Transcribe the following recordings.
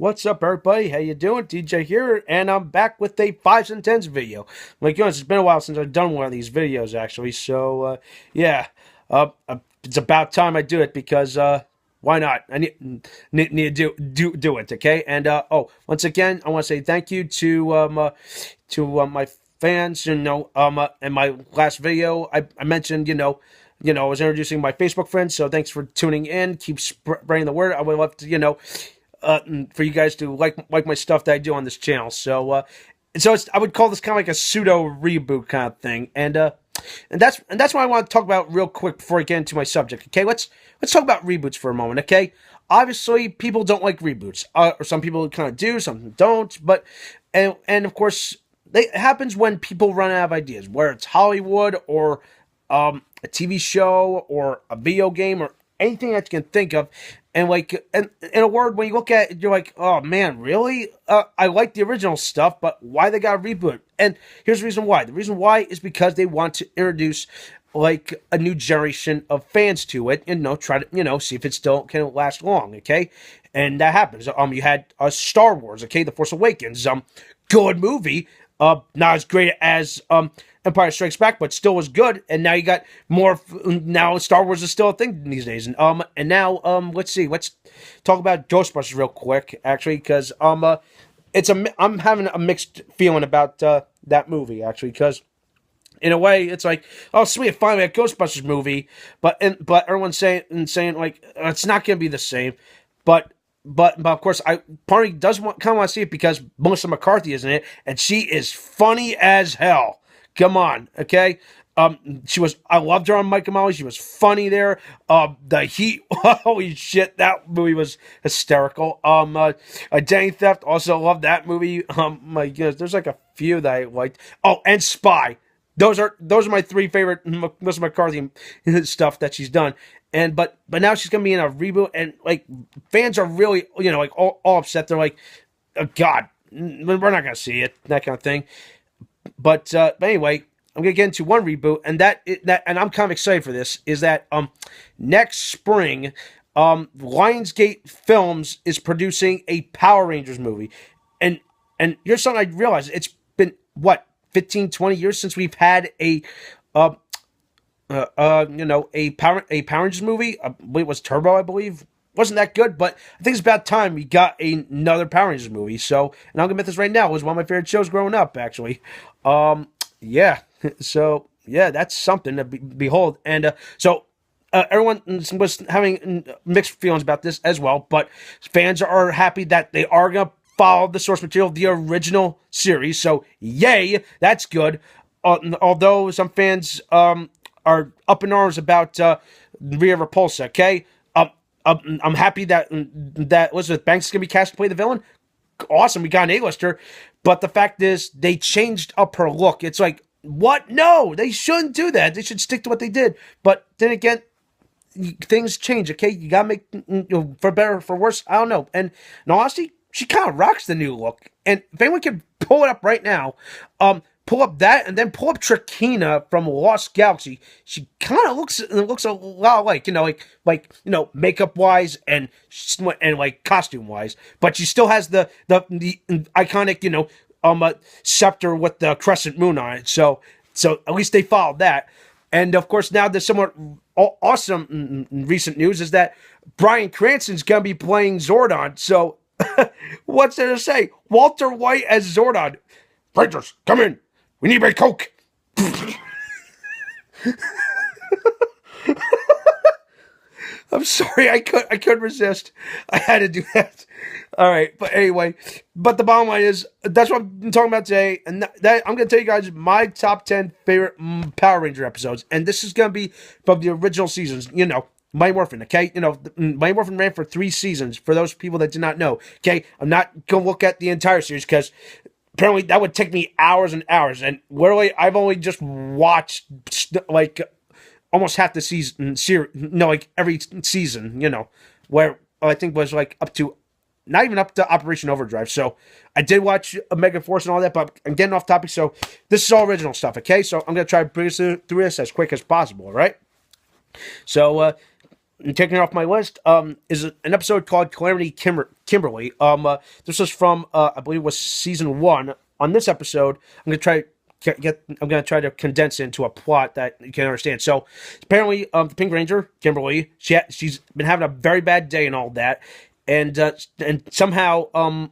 What's up, everybody? How you doing? DJ here, and I'm back with a 5s and 10s video. Like, it's been a while since I've done one of these videos, actually. So, yeah, it's about time I do it because, why not? I need to do it, okay? And once again, I want to say thank you to my fans. In my last video, I mentioned, I was introducing my Facebook friends. So thanks for tuning in. Keep spreading the word. I would love to, for you guys to like my stuff that I do on this channel. So I would call this kind of like a pseudo reboot kind of thing, and that's what I want to talk about real quick before I get into my subject. Okay, let's talk about reboots for a moment. Okay, obviously people don't like reboots, or some people kind of do, some don't, but and of course it happens when people run out of ideas, where it's Hollywood or a TV show or a video game or anything that you can think of. And and in a word, when you look at it, you're like, oh man, really? I like the original stuff, but why they got a reboot? And here's the reason why. The reason why is because they want to introduce like a new generation of fans to it, and try to see if it still can last long. Okay, and that happens. You had Star Wars. Okay, The Force Awakens. Good movie. Not as great as Empire Strikes Back, but still was good. And now you got more. Now Star Wars is still a thing these days. And now let's see. Let's talk about Ghostbusters real quick, actually, because I'm having a mixed feeling about that movie, actually, because in a way, it's like, oh sweet, finally a Ghostbusters movie, but everyone's saying like it's not going to be the same, but of course, part of me does kind of want to see it because Melissa McCarthy is in it, and she is funny as hell. Come on, okay. I loved her on Mike and Molly. She was funny there. The Heat, holy shit, that movie was hysterical. Danny Theft, also loved that movie. My goodness, there's like a few that I liked. Oh, and Spy. Those are my three favorite Melissa McCarthy stuff that she's done. And but now she's gonna be in a reboot, and like fans are really like all upset. They're like, oh, God, we're not gonna see it, that kind of thing. But anyway, I'm gonna get into one reboot, and and I'm kind of excited for this. Is that next spring, Lionsgate Films is producing a Power Rangers movie, and here's something I realized: it's been what 15, 20 years since we've had a Power Rangers movie. It was Turbo, I believe. Wasn't that good, but I think it's about time we got another Power Rangers movie. So, and I'm gonna admit this right now, it was one of my favorite shows growing up, actually. Yeah. So yeah, that's something to behold. And everyone was having mixed feelings about this as well, but fans are happy that they are gonna follow the source material of the original series. So yay, that's good. Although some fans are up in arms about Rhea Repulsa. Okay, I'm happy that Elizabeth Banks is gonna be cast to play the villain. Awesome, we got an A-lister. But the fact is, they changed up her look. It's like, what? No, they shouldn't do that. They should stick to what they did. But then again, things change. Okay, you gotta make for better or for worse. I don't know. And in all honesty, she kind of rocks the new look. And if anyone can pull it up right now, pull up that, and then pull up Trakina from Lost Galaxy. She kind of looks a lot like makeup wise and like costume wise, but she still has the iconic scepter with the crescent moon on it. So at least they followed that. And of course, now there's somewhat awesome recent news is that Bryan Cranston's gonna be playing Zordon. So what's there to say? Walter White as Zordon. Rangers, come in. We need a Coke. I'm sorry, I couldn't resist. I had to do that. All right, but anyway, but the bottom line is that's what I'm talking about today, and that I'm gonna tell you guys my top 10 favorite Power Ranger episodes, and this is gonna be from the original seasons. Mighty Morphin, okay? Mighty Morphin ran for 3 seasons. For those people that did not know, okay, I'm not gonna look at the entire series because apparently that would take me hours and hours, and literally I've only just watched like almost half the season, like every season, where I think was like up to, not even up to Operation Overdrive. So I did watch Omega Force and all that, but I'm getting off topic. So this is all original stuff, okay? So I'm going to try to bring us through this as quick as possible, all right? So taking it off my list is an episode called Calamity Kimberly. This was from I believe it was season 1. On this episode, I'm gonna try I'm gonna try to condense it into a plot that you can understand. So apparently, the Pink Ranger Kimberly, she's been having a very bad day and all that, and somehow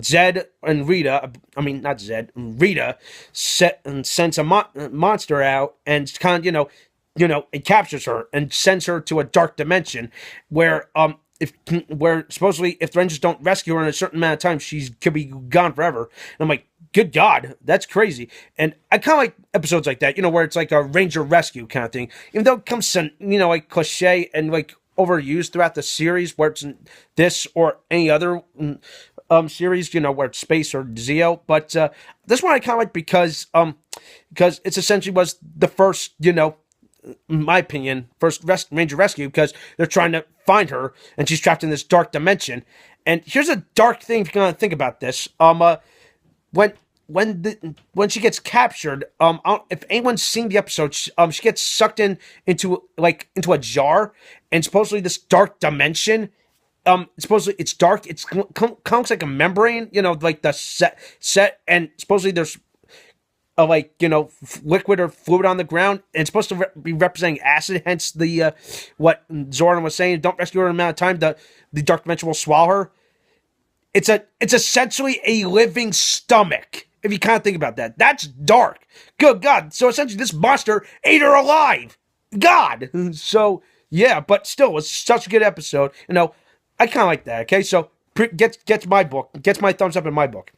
Zed and Rita, I mean not Zed, Rita sends a monster out and kind of it captures her and sends her to a dark dimension where where supposedly if the Rangers don't rescue her in a certain amount of time, she could be gone forever. And I'm like, good God, that's crazy. And I kind of like episodes like that, where it's like a Ranger rescue kind of thing, even though it comes like cliche and like overused throughout the series, where it's this or any other series, where it's space or Zeo. But this one I kind of like because it's essentially was the first, in my opinion, first Ranger rescue, because they're trying to find her and she's trapped in this dark dimension. And here's a dark thing if you're gonna think about this. When when she gets captured, if anyone's seen the episode, she gets sucked into a jar, and supposedly this dark dimension. Supposedly it's dark. It's looks like a membrane, like the set, and supposedly there's liquid or fluid on the ground, and it's supposed to be representing acid. Hence the what Zoran was saying: don't rescue her in an amount of time. The dark dimension will swallow her. It's essentially a living stomach. If you kind of think about that, that's dark. Good God! So essentially, this monster ate her alive. God. So yeah, but still, it's such a good episode. I kind of like that. Okay, so gets my book, gets my thumbs up in my book.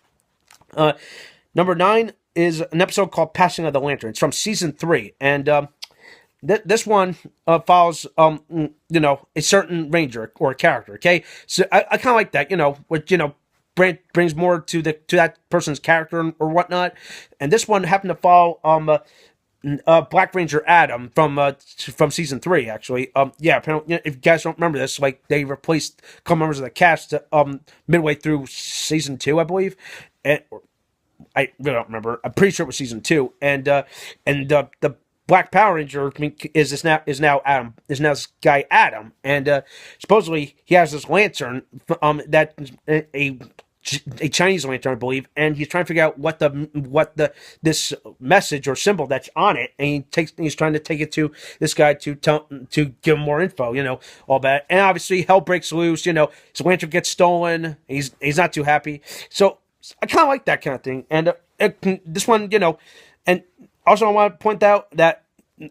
Number 9 is an episode called Passing of the Lantern. It's from season 3, and this one follows a certain ranger or a character. Okay, so I kind of like that. Which brings more to that person's character or whatnot. And this one happened to follow Black Ranger Adam from season 3. Actually, apparently, if you guys don't remember this, like they replaced a couple members of the cast midway through season 2, I believe. And I really don't remember. I'm pretty sure it was season 2. And the Black Power Ranger is now Adam. Is now this guy Adam, and supposedly he has this lantern that a Chinese lantern, I believe, and he's trying to figure out what this message or symbol that's on it, and he's trying to take it to this guy to give him more info, all that, and obviously hell breaks loose, his lantern gets stolen, he's not too happy, so I kind of like that kind of thing, and this one, and also I want to point out that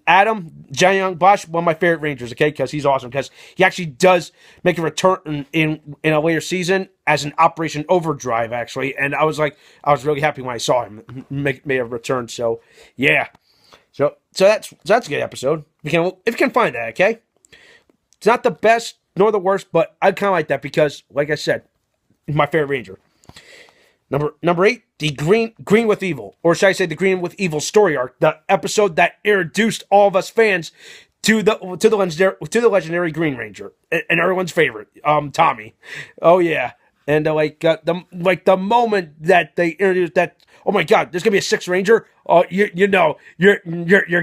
Adam, Johnny Young Bosch, one of my favorite Rangers, okay, because he's awesome, because he actually does make a return in a later season as an Operation Overdrive, actually, and I was really happy when I saw him make a return, so, yeah. So that's a good episode, if you can find that, okay? It's not the best, nor the worst, but I kind of like that, because, like I said, he's my favorite Ranger. Number 8, the Green with Evil, or should I say the Green with Evil story arc, the episode that introduced all of us fans to the legendary Green Ranger and everyone's favorite, Tommy. Oh yeah, and the moment that they introduced that, oh my God, there's gonna be a 6th Ranger. Oh, you're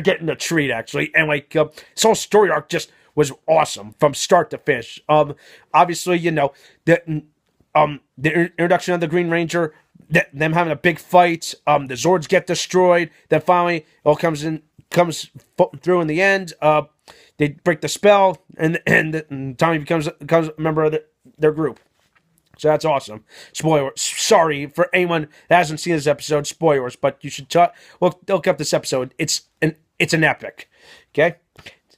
getting a treat actually, and this whole story arc just was awesome from start to finish. Obviously, the introduction of the Green Ranger, them having a big fight, the Zords get destroyed, then finally it all comes through in the end. They break the spell, and Tommy becomes a member of their group. So that's awesome. Spoiler. Sorry for anyone that hasn't seen this episode. Spoilers, but you should look up this episode. It's an epic. Okay.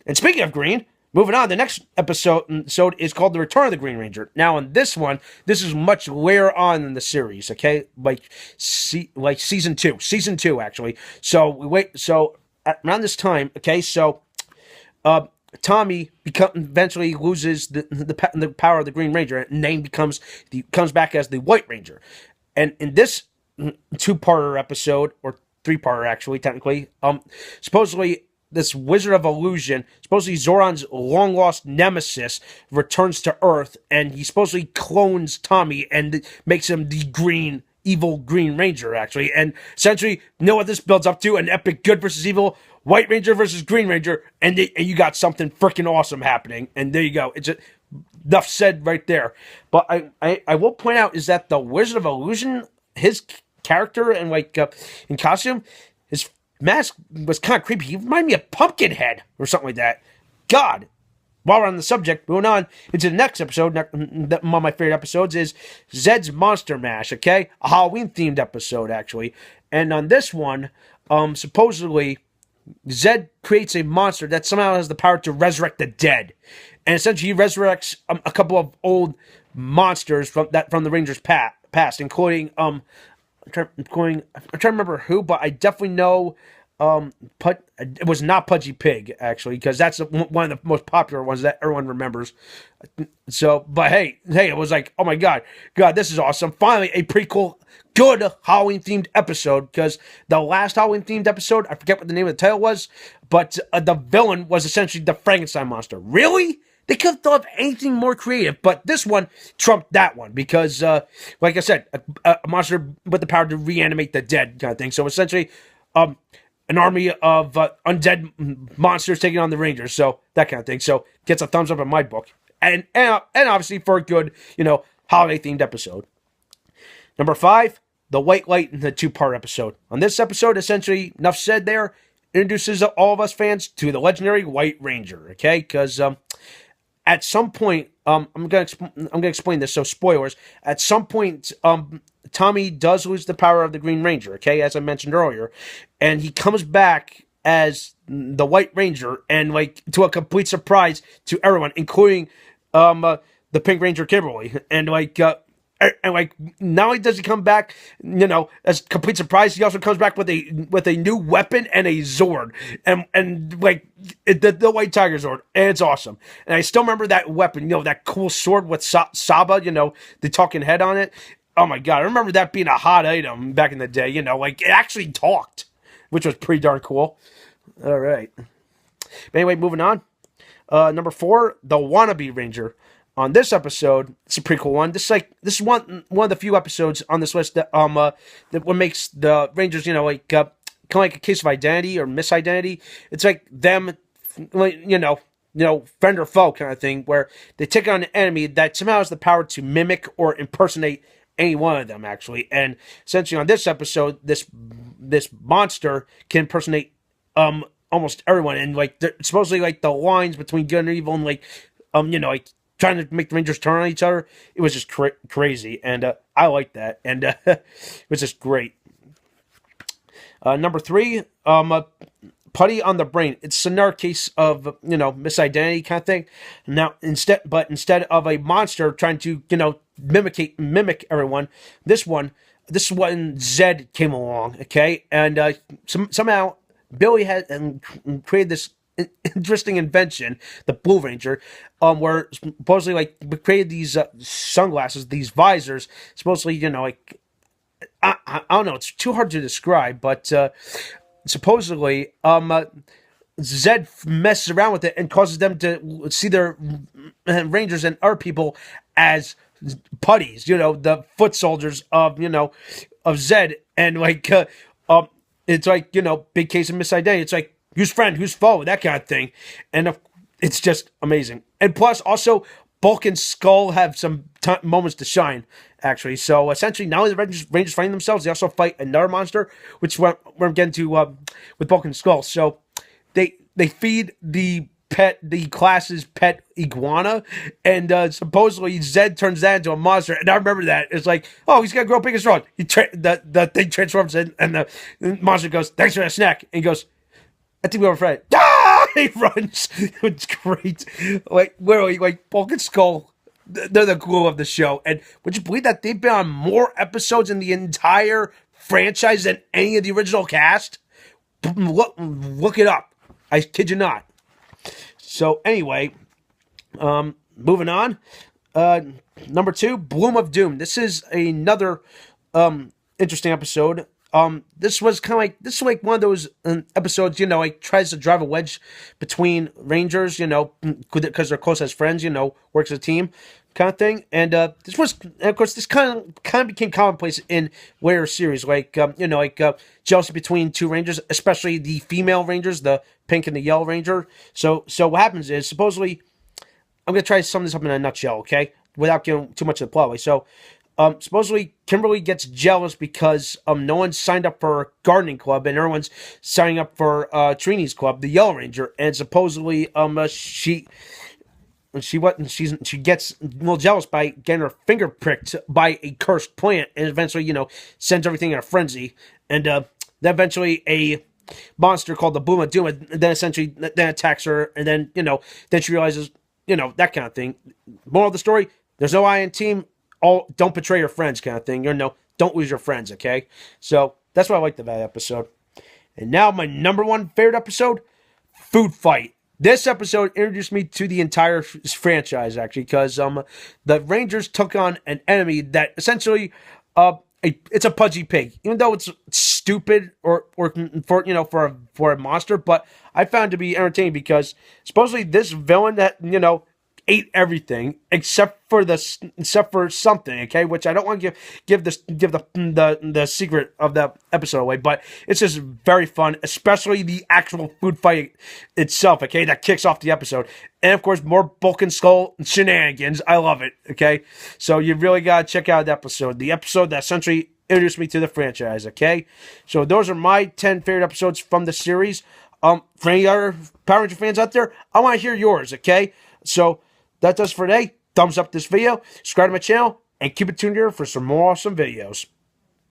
And speaking of green, moving on, the next episode is called The Return of the Green Ranger. Now, in this one, this is much later on in the series, okay? Like season 2, actually. So around this time, okay, so Tommy eventually loses the power of the Green Ranger, and name comes back as the White Ranger. And in this 2-parter episode, or 3-parter actually, technically, supposedly this Wizard of Illusion, supposedly Zoran's long-lost nemesis, returns to Earth, and he supposedly clones Tommy and makes him the evil Green Ranger, actually. And essentially, you know what this builds up to? An epic good versus evil White Ranger versus Green Ranger, and you got something freaking awesome happening. And there you go. It's enough said right there. But I will point out is that the Wizard of Illusion, his character and in costume, his mask was kind of creepy. He reminded me of Pumpkinhead or something like that. God. While we're on the subject, moving on into the next episode, one of my favorite episodes is Zed's Monster Mash, okay? A Halloween-themed episode, actually. And on this one, supposedly, Zed creates a monster that somehow has the power to resurrect the dead. And essentially, he resurrects a couple of old monsters from the Rangers' past, including, I'm trying to remember who, but I definitely know it was not Pudgy Pig, actually, because that's one of the most popular ones that everyone remembers. So, but hey, it was like, oh my God, this is awesome. Finally, a prequel, good Halloween-themed episode, because the last Halloween-themed episode, I forget what the name of the title was, but the villain was essentially the Frankenstein monster. Really? They could have thought of anything more creative, but this one trumped that one because, like I said, a monster with the power to reanimate the dead kind of thing. So essentially, an army of undead monsters taking on the Rangers, so that kind of thing. So gets a thumbs up in my book, and obviously for a good holiday themed episode. Number 5, the White Light in the 2-part episode. On this episode, essentially, enough said there, introduces all of us fans to the legendary White Ranger. Okay, because at some point, I'm gonna explain this. So spoilers. At some point, Tommy does lose the power of the Green Ranger, okay, as I mentioned earlier, and he comes back as the White Ranger, and to a complete surprise to everyone, including the Pink Ranger Kimberly, and not only does he come back, as a complete surprise, he also comes back with a new weapon and a Zord, and the White Tiger Zord, and it's awesome. And I still remember that weapon, that cool sword with Saba, the talking head on it. Oh my God, I remember that being a hot item back in the day, it actually talked, which was pretty darn cool. All right. But anyway, moving on. Number 4, the Wannabe Ranger. On this episode, it's a pretty cool one. This is one of the few episodes on this list that what makes the Rangers, kind of like a case of identity or misidentity. It's like them, friend or foe kind of thing, where they take on an enemy that somehow has the power to mimic or impersonate any one of them, actually. And essentially on this episode, this monster can impersonate almost everyone, and supposedly the lines between good and evil, and trying to make the Rangers turn on each other, it was just crazy, and I liked that, and it was just great. Number 3, Putty on the Brain. It's another case of misidentity kind of thing. Now instead of a monster trying to mimic everyone, this is when Zed came along, okay, and somehow Billy had created this interesting invention, the Blue Ranger, where supposedly created these sunglasses, these visors, supposedly I don't know, it's too hard to describe, but supposedly Zed messes around with it and causes them to see their Rangers and other people as putties, the foot soldiers of Zed, and it's big case of misidentity. It's like, who's friend, who's foe, that kind of thing. And it's just amazing. And plus, also, Bulk and Skull have some moments to shine, actually. So, essentially, not only the Rangers fighting themselves, they also fight another monster, which we're getting to with Bulk and Skull. So, they feed the class's pet iguana, and supposedly Zed turns that into a monster. And I remember that. It's like, oh, he's got to grow big and strong. The thing transforms in, and the monster goes, thanks for that snack. And he goes, I think we have a friend. Ah! He runs. It's great. Literally, Bulk and Skull, they're the glue of the show. And would you believe that they've been on more episodes in the entire franchise than any of the original cast? Look it up. I kid you not. So anyway, moving on. Number 2, Bloom of Doom. This is another interesting episode. This was kind of one of those episodes, tries to drive a wedge between Rangers, because they're close as friends, works as a team. kind of thing. And of course, this kind of became commonplace in later series, like jealousy between two Rangers, especially the female Rangers, the pink and the yellow Ranger. So what happens is supposedly I'm gonna try to sum this up in a nutshell, okay, without giving too much of the plot away. So supposedly Kimberly gets jealous because no one signed up for a gardening club and everyone's signing up for Trini's club, the Yellow Ranger, and supposedly she gets a little jealous by getting her finger pricked by a cursed plant, and eventually sends everything in a frenzy, and then eventually a monster called the Boom of Doom then essentially then attacks her, and then she realizes that kind of thing. Moral of the story: there's no I in team. All don't betray your friends, kind of thing. Don't lose your friends. Okay, so that's what I liked about that episode. And now my number one favorite episode, Food Fight. This episode introduced me to the entire franchise, actually, because the Rangers took on an enemy that essentially it's a pudgy pig, even though it's stupid or for a monster. But I found it to be entertaining because supposedly this villain that ate everything except for something, okay, which I don't want to give the secret of the episode away, but it's just very fun, especially the actual food fight itself, okay, that kicks off the episode. And of course, more Bulk and Skull shenanigans. I love it, okay? So you really gotta check out the episode that essentially introduced me to the franchise, okay? So those are my 10 favorite episodes from the series. For any other Power Ranger fans out there, I want to hear yours, okay? So that does for today. Thumbs up this video, subscribe to my channel, and keep it tuned here for some more awesome videos.